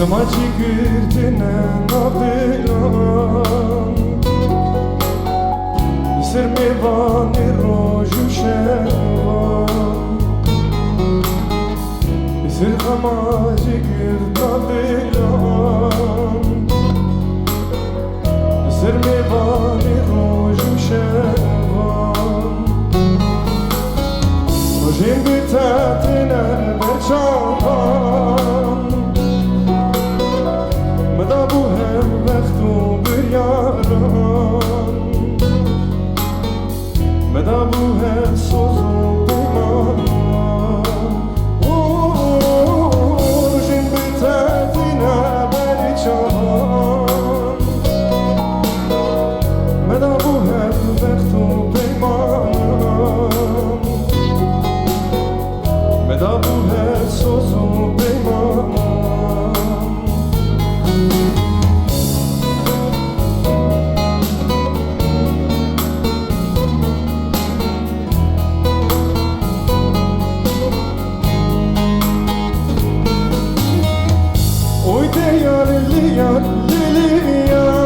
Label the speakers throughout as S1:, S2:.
S1: Tımacı girdine nabilan Sır mevani roju şevan Sır tımacı gird nabilan Sır mevani roju şevan Rojin bitatine berçavan مدا بو هم وقت و بریاران مدا بو هم سوز و پیمان جن بتاتینا بری چان مدا بو هم وقت و پیمان مدا بو هم سوز و پیمان Yar liyar liyar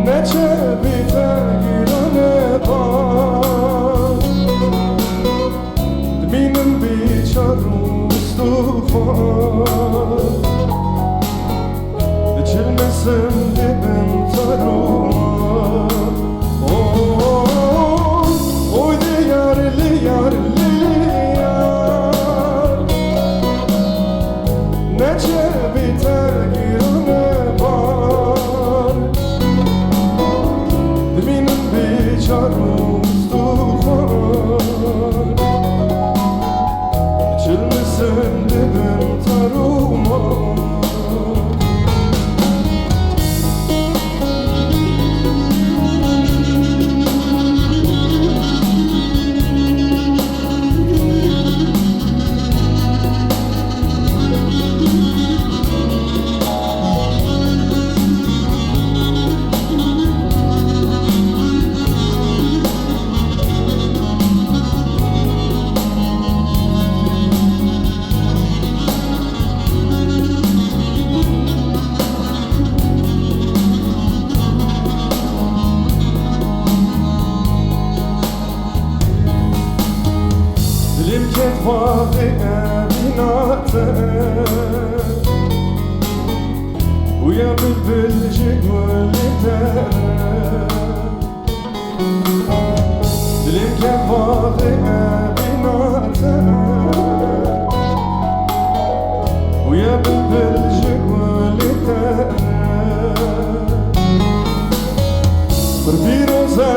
S1: Neçe biter girane bak Dibinin biçar Mustafa Dikilmesin dibim taruma Oy diyar liyar Nece biter girane var Dibinin biçar Mustafa İçilmesin dibim taruma Vahi binatı Uya bülbülcü gülüte Dilim ki vahi binatı Uya bülbülcü gülüte Bir roza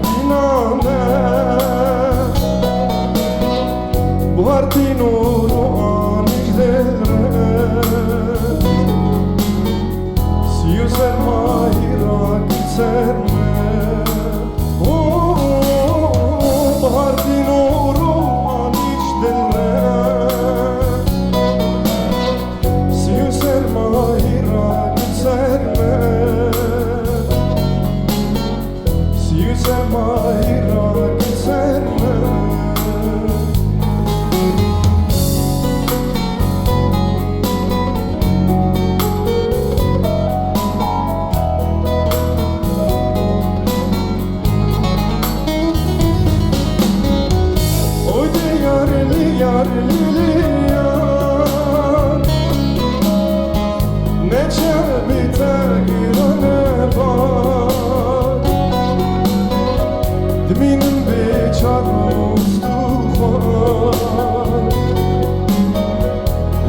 S1: binane Buharti nuru anigdere Siyu sermayra gitserme Buharti nuru anigdere Siyu sermayra gitserme Siyu sermayra gitserme Yar liyar Neçe biter girane var Dibinin biçar Mustafa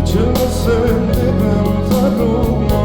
S1: İçilmesin dibim taruma